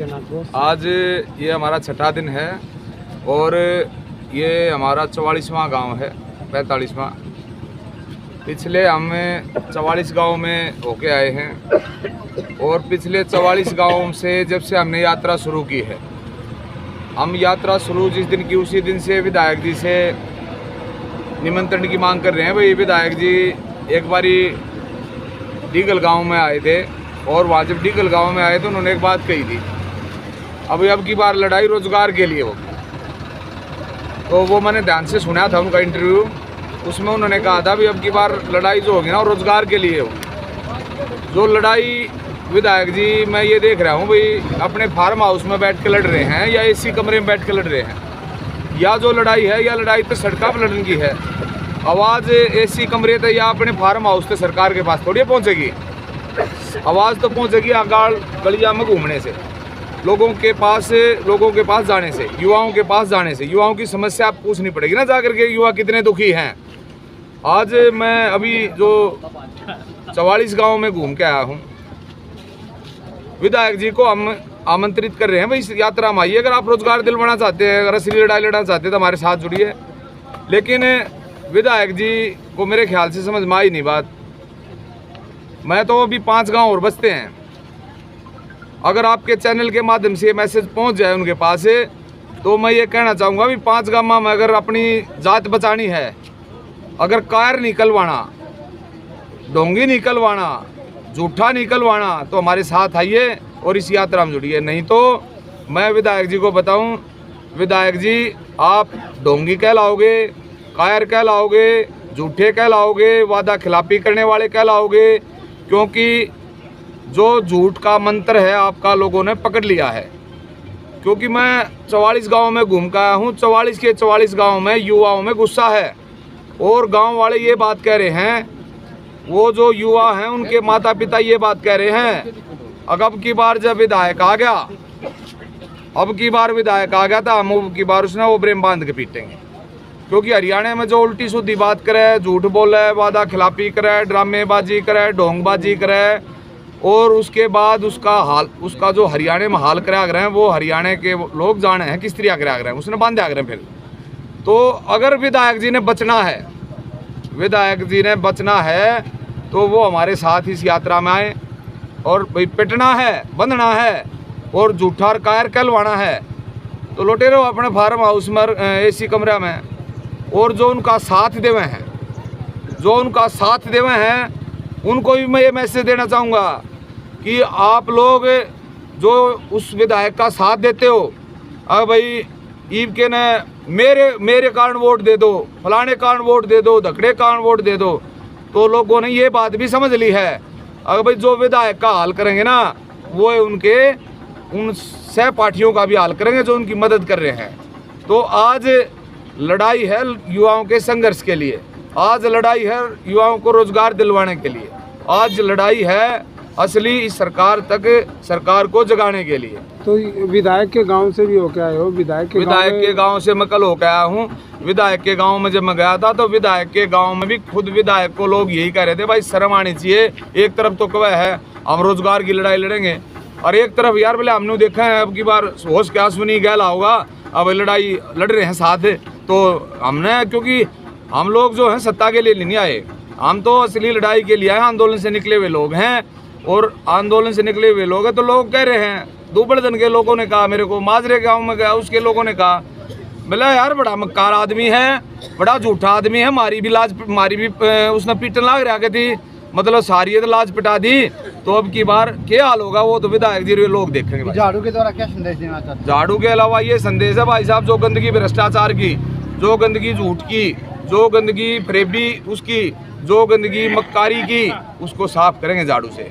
आपके नाम को? आज ये हमारा छठा दिन है और ये हमारा 44वां गांव है, 45वां। पिछले हम 44 गांव में होके आए हैं और पिछले 44 गांवों से जब से हमने यात्रा शुरू की है, हम यात्रा शुरू जिस दिन की उसी दिन से विधायक जी से निमंत्रण की मांग कर रहे हैं। भाई विधायक जी एक बारी डीगल गांव में आए थे और वहाँ जब डीगल गांव में आए तो उन्होंने एक बात कही थी, अब की बार लड़ाई रोजगार के लिए होगी। तो वो मैंने ध्यान से सुना था उनका इंटरव्यू, उसमें उन्होंने कहा था भी अब की बार लड़ाई जो होगी ना रोजगार के लिए होगी। जो लड़ाई विधायक जी मैं ये देख रहा हूँ भाई अपने फार्म हाउस में बैठ के लड़ रहे हैं या एसी कमरे में बैठ के लड़ रहे हैं, या जो लड़ाई है या लड़ाई तो सड़कों पर लड़ने की है। आवाज़ एसी कमरे तक या अपने फार्म हाउस से सरकार के पास थोड़ी पहुँचेगी, आवाज़ तो पहुँचेगी आगाड़ गलिया में घूमने से, लोगों के पास जाने से, युवाओं के पास जाने से। युवाओं की समस्या आप पूछनी पड़ेगी ना जाकर के, युवा कितने दुखी हैं। आज मैं अभी जो 44 गांव में घूम के आया हूँ, विधायक जी को हम आमंत्रित कर रहे हैं भाई इस यात्रा में आइए, अगर आप रोजगार दिलवाना चाहते हैं, अगर असली लड़ाई लड़ना चाहते हैं तो हमारे साथ जुड़िए। लेकिन विधायक जी को मेरे ख्याल से समझ में आई नहीं बात। मैं तो अभी 5 गांव और बचते हैं, अगर आपके चैनल के माध्यम से ये मैसेज पहुंच जाए उनके पास तो मैं ये कहना चाहूँगा भी 5 गांव में अगर अपनी जात बचानी है, अगर कायर निकलवाना, ढोंगी निकलवाना, झूठा निकलवाना तो हमारे साथ आइए और इस यात्रा में जुड़िए। नहीं तो मैं विधायक जी को बताऊं, विधायक जी आप ढोंगी कहलाओगे, कायर कहलाओगे, झूठे कहलाओगे, वादा खिलाफी करने वाले कहलाओगे, क्योंकि जो झूठ का मंत्र है आपका लोगों ने पकड़ लिया है। क्योंकि मैं 44 गांव में घूम कर आया हूँ, 44 के 44 गांव में युवाओं में गुस्सा है और गांव वाले ये बात कह रहे हैं, वो जो युवा हैं उनके माता पिता ये बात कह रहे हैं, अब की बार जब विधायक आ गया, अब की बार विधायक आ गया था हम अब की बार उसने वो ब्रेम बांध के पीटेंगे। क्योंकि हरियाणा में जो उल्टी सीधी बात करे, झूठ बोले, वादा खिलाफी करे, ड्रामेबाजी करे, ढोंगबाजी करे और उसके बाद उसका जो हरियाणा में हाल करा रहे हैं वो हरियाणा के लोग जाने हैं किस तरह करा रहे हैं, उसने बांधे आ रहे हैं। फिर तो अगर विधायक जी ने बचना है, विधायक जी ने बचना है तो वो हमारे साथ इस यात्रा में आए और भाई पिटना है, बंधना है और झूठा और कायर कहलवाना है तो लौटे रहो अपने फार्म हाउस में एसी कमरा में। और जो उनका साथ देवे हैं, जो उनका साथ देवे हैं उनको भी मैं ये मैसेज देना चाहूँगा कि आप लोग जो उस विधायक का साथ देते हो, अब भाई ईब के ने मेरे कारण वोट दे दो, फलाने कारण वोट दे दो, धकड़े कारण वोट दे दो, तो लोगों ने ये बात भी समझ ली है। अगर भाई जो विधायक का हाल करेंगे ना वो उनके उन सहपाठियों का भी हाल करेंगे जो उनकी मदद कर रहे हैं। तो आज लड़ाई है युवाओं के संघर्ष के लिए, आज लड़ाई है युवाओं को रोजगार दिलवाने के लिए, आज लड़ाई है असली इस सरकार को जगाने के लिए। तो विधायक के गांव से भी होके आए हो? विधायक के गांव से मैं कल होकर आया हूँ। विधायक के गांव में जब मैं गया था तो विधायक के गांव में भी खुद विधायक को लोग यही कह रहे थे भाई शर्म आनी चाहिए, एक तरफ तो कह है हम रोजगार की लड़ाई लड़ेंगे और एक तरफ यार बोले हमने देखा है अब की बार होश क्या सुनी गैला होगा, अब लड़ाई लड़ रहे हैं साथ। तो हमने, क्योंकि हम लोग जो हैं सत्ता के लिए नहीं आए, हम तो असली लड़ाई के लिए आए, आंदोलन से निकले हुए लोग हैं और आंदोलन से निकले हुए लोग हैं। तो लोग कह रहे हैं, दुबड़दन के लोगों ने कहा मेरे को, माजरे गांव में गया उसके लोगों ने कहा, बोला यार बड़ा मक्कार आदमी है, बड़ा झूठा आदमी है, मारी भी उसने पीटन लाग रहा थी, मतलब सारी तो लाज पिटा दी। तो अब की बार क्या हाल होगा वो तो विधायक जी लोग देखेंगे। झाड़ू के द्वारा क्या संदेश देना चाहते हैं? झाड़ू के अलावा ये संदेश है भाई साहब, जो गंदगी भ्रष्टाचार की, जो गंदगी झूठ की, जो गंदगी फरेबी उसकी, जो गंदगी मक्कारी की, उसको साफ करेंगे झाड़ू से।